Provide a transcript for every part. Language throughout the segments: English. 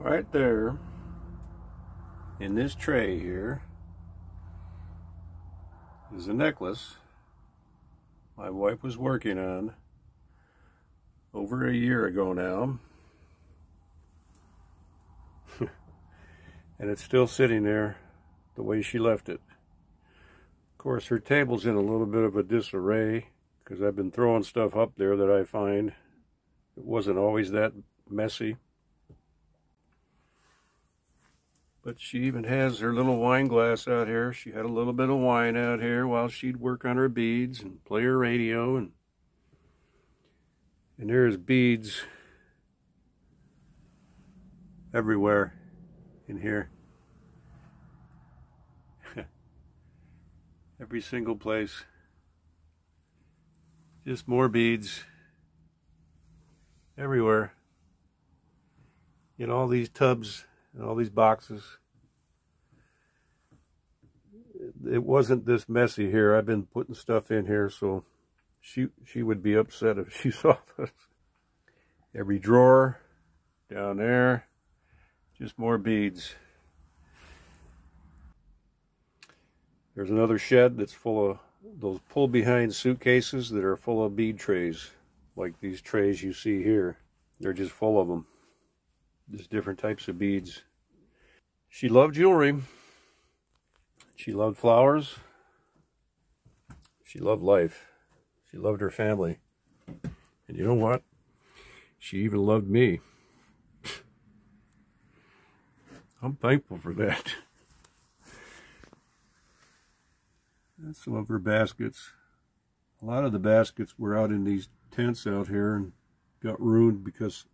Right there in this tray here is a necklace my wife was working on over a year ago now. And it's still sitting there the way she left it. Of course, her table's in a little bit of a disarray because I've been throwing stuff up there that I find it wasn't always that messy. But she even has her little wine glass out here. She had a little bit of wine out here while she'd work on her beads and play her radio. And there's beads everywhere in here. Every single place. Just more beads everywhere. In all these tubs and all these boxes. It wasn't this messy here. I've been putting stuff in here, so she would be upset if she saw this. Every drawer down there, just more beads. There's another shed that's full of those pull behind suitcases that are full of bead trays, like these trays you see here. They're just full of them. Just different types of beads. She loved jewelry. She loved flowers. She loved life. She loved her family. And you know what? She even loved me. I'm thankful for that. That's some of her baskets. A lot of the baskets were out in these tents out here and got ruined because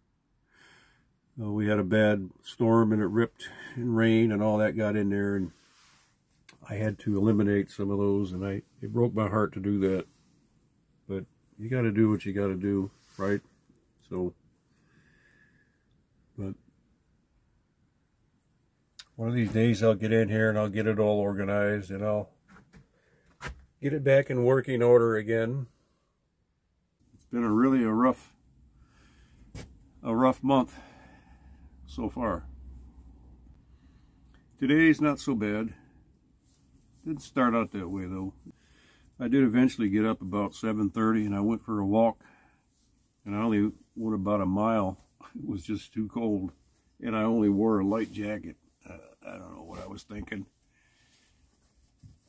we had a bad storm and it ripped and rain and all that got in there, and I had to eliminate some of those, and it broke my heart to do that. But you got to do what you got to do, right? So, but one of these days I'll get in here and I'll get it all organized and I'll get it back in working order again. It's been a rough month so far. Today's not so bad. Didn't start out that way though. I did eventually get up about 7:30 and I went for a walk, and I only went about a mile. It was just too cold, and I only wore a light jacket. I don't know what I was thinking.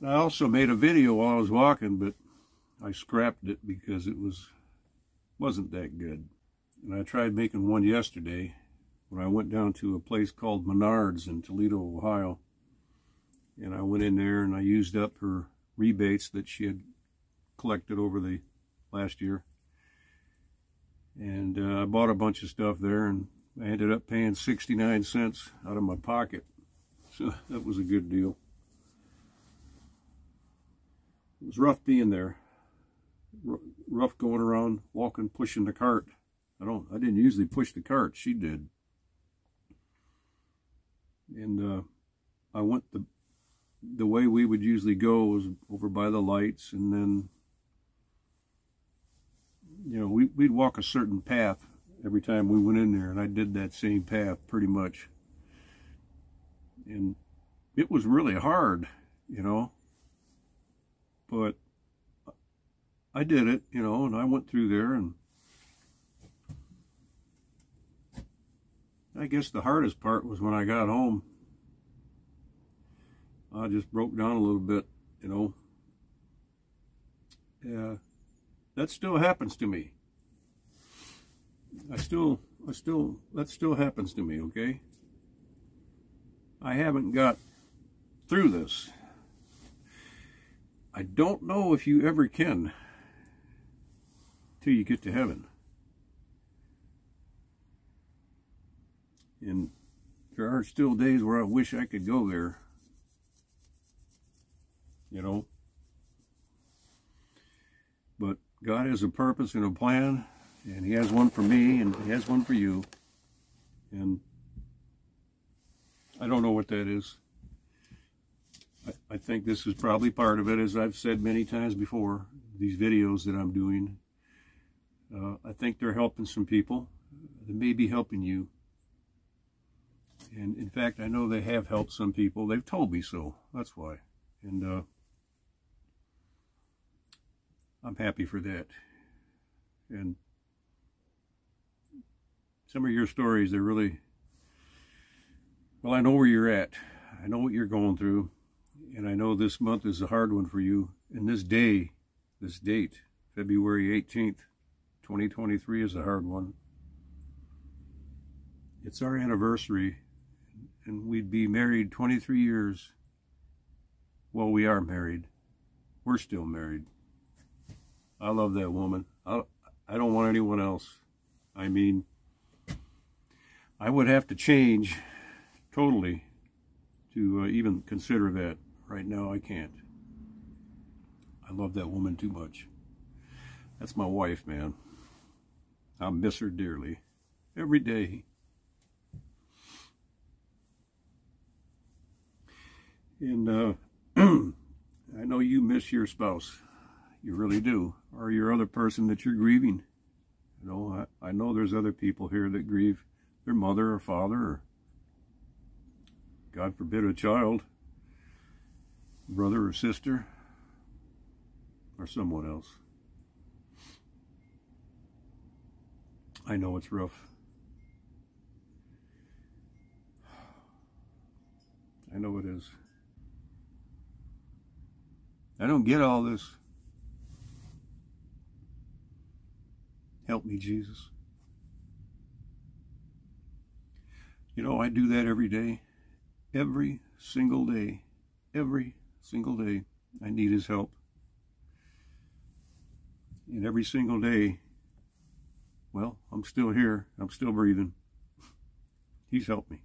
I also made a video while I was walking, but I scrapped it because it wasn't that good. And I tried making one yesterday when I went down to a place called Menards in Toledo, Ohio. And I went in there and I used up her rebates that she had collected over the last year. And I bought a bunch of stuff there, and I ended up paying 69 cents out of my pocket. So that was a good deal. It was rough being there. Rough going around, walking, pushing the cart. I didn't usually push the cart. She did. And I went the way we would usually go was over by the lights, and then, you know, we'd walk a certain path every time we went in there, and I did that same path pretty much. And it was really hard, you know, but I did it, you know, and I went through there, and I guess the hardest part was when I got home. I just broke down a little bit, you know. Yeah, that still happens to me. That still happens to me, okay? I haven't got through this. I don't know if you ever can till you get to heaven. And there are still days where I wish I could go there. You know, but God has a purpose and a plan, and He has one for me, and He has one for you, and I don't know what that is. I think this is probably part of it, as I've said many times before, these videos that I'm doing. I think they're helping some people. They may be helping you. And in fact, I know they have helped some people. They've told me so. That's why. And I'm happy for that. And some of your stories, they're really, well, I know where you're at. I know what you're going through. And I know this month is a hard one for you. And this day, this date, February 18th, 2023 is a hard one. It's our anniversary, and we'd be married 23 years. Well, we are married. We're still married. I love that woman. I don't want anyone else. I mean, I would have to change totally to even consider that. Right now, I can't. I love that woman too much. That's my wife, man. I miss her dearly. Every day. And I know you miss your spouse. You really do. Or your other person that you're grieving. You know, I know there's other people here that grieve their mother or father, or God forbid, a child, brother or sister, or someone else. I know it's rough. I know it is. I don't get all this. Help me, Jesus. You know, I do that every day. Every single day. Every single day. I need His help. And every single day, well, I'm still here. I'm still breathing. He's helped me.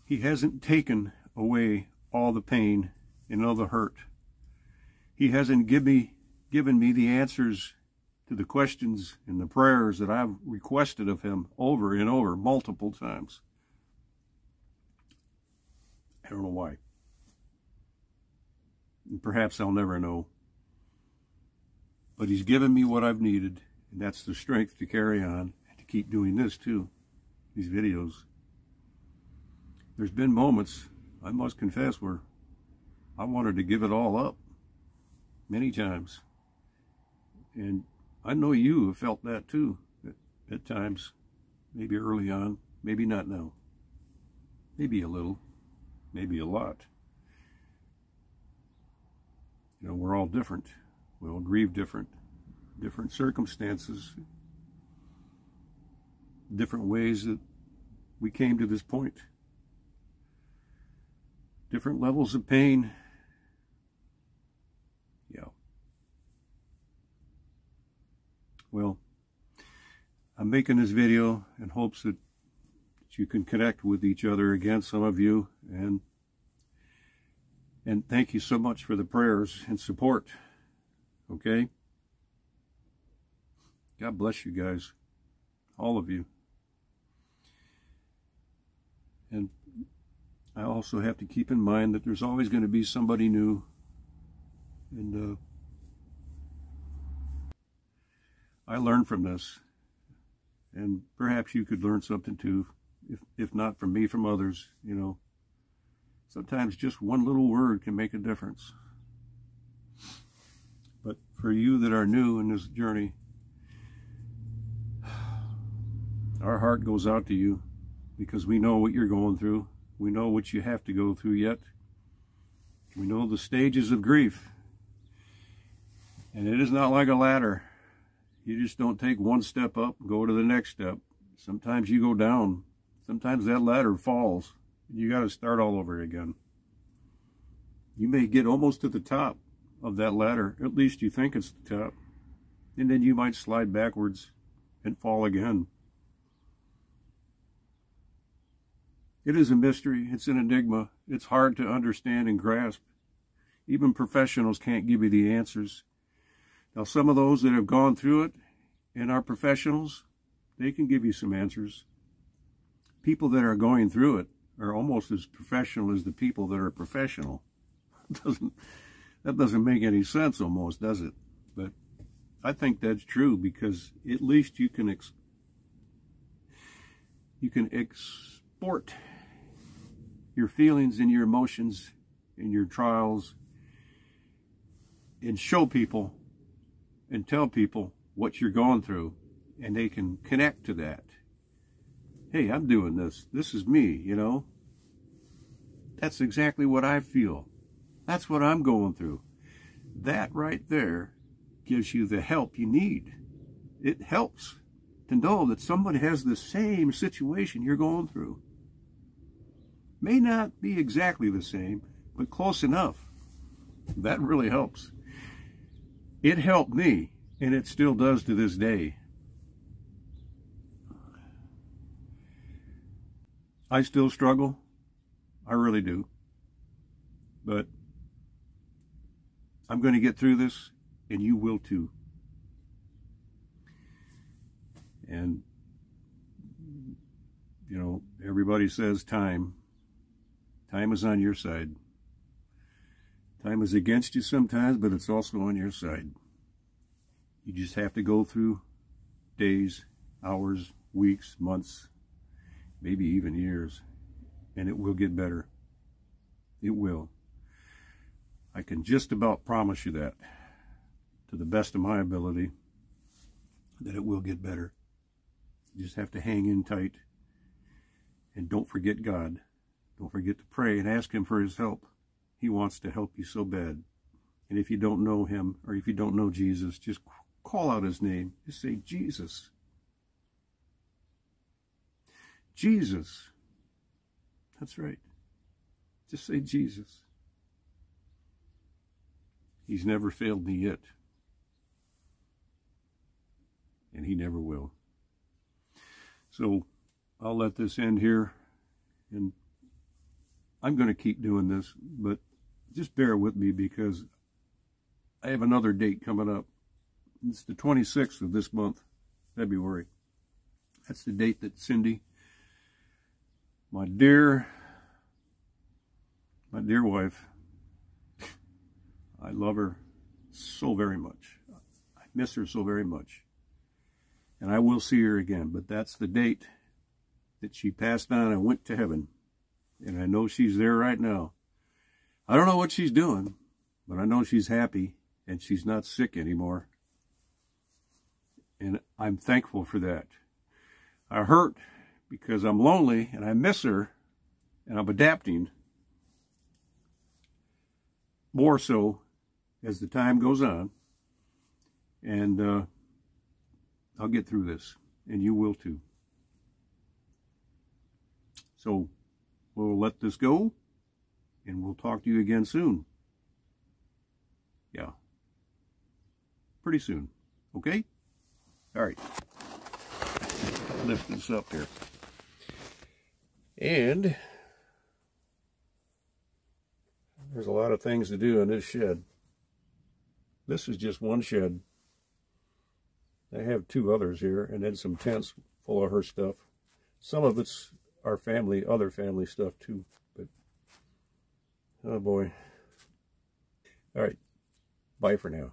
He hasn't taken away all the pain and all the hurt. He hasn't given me the answers to the questions and the prayers that I've requested of Him over and over, multiple times. I don't know why. And perhaps I'll never know. But He's given me what I've needed, and that's the strength to carry on and to keep doing this too, these videos. There's been moments, I must confess, where I wanted to give it all up many times. And I know you have felt that too at times, maybe early on, maybe not now. Maybe a little, maybe a lot. You know, we're all different. We all grieve different circumstances, different ways that we came to this point, different levels of pain. Yeah. Well, I'm making this video in hopes that you can connect with each other again, some of you, and thank you so much for the prayers and support. Okay? God bless you guys, all of you. And I also have to keep in mind that there's always going to be somebody new. And I learned from this. And perhaps you could learn something too, if not from me, from others, you know. Sometimes just one little word can make a difference. But for you that are new in this journey, our heart goes out to you because we know what you're going through. We know what you have to go through yet. We know the stages of grief. And it is not like a ladder. You just don't take one step up and go to the next step. Sometimes you go down. Sometimes that ladder falls. You got to start all over again. You may get almost to the top of that ladder. At least you think it's the top. And then you might slide backwards and fall again. It is a mystery. It's an enigma. It's hard to understand and grasp. Even professionals can't give you the answers. Now, some of those that have gone through it and are professionals, they can give you some answers. People that are going through it are almost as professional as the people that are professional. That doesn't make any sense almost, does it? But I think that's true, because at least you can sport your feelings and your emotions and your trials and show people and tell people what you're going through, and they can connect to that. Hey, I'm doing this. This is me, you know. That's exactly what I feel. That's what I'm going through. That right there gives you the help you need. It helps to know that somebody has the same situation you're going through. May not be exactly the same, but close enough. That really helps. It helped me, and it still does to this day. I still struggle. I really do. But I'm going to get through this, and you will too. And, you know, everybody says time. Time is on your side. Time is against you sometimes, but it's also on your side. You just have to go through days, hours, weeks, months, maybe even years, and it will get better. It will. I can just about promise you that, to the best of my ability, that it will get better. You just have to hang in tight, and don't forget God. Don't forget to pray and ask Him for His help. He wants to help you so bad. And if you don't know Him, or if you don't know Jesus, just call out His name. Just say, Jesus. Jesus. That's right. Just say Jesus. He's never failed me yet. And He never will. So I'll let this end here. And I'm going to keep doing this, but just bear with me because I have another date coming up. It's the 26th of this month, February. That's the date that Cindy, my dear wife, I love her so very much. I miss her so very much. And I will see her again, but that's the date that she passed on and went to heaven. And I know she's there right now. I don't know what she's doing, but I know she's happy and she's not sick anymore. And I'm thankful for that. I hurt because I'm lonely and I miss her and I'm adapting more so as the time goes on. And I'll get through this, and you will too. So we'll let this go, and we'll talk to you again soon. Yeah. Pretty soon. Okay? All right. Lift this up here. And there's a lot of things to do in this shed. This is just one shed. I have two others here, and then some tents full of her stuff. Some of it's our family, other family stuff too, but oh boy. All right, bye for now.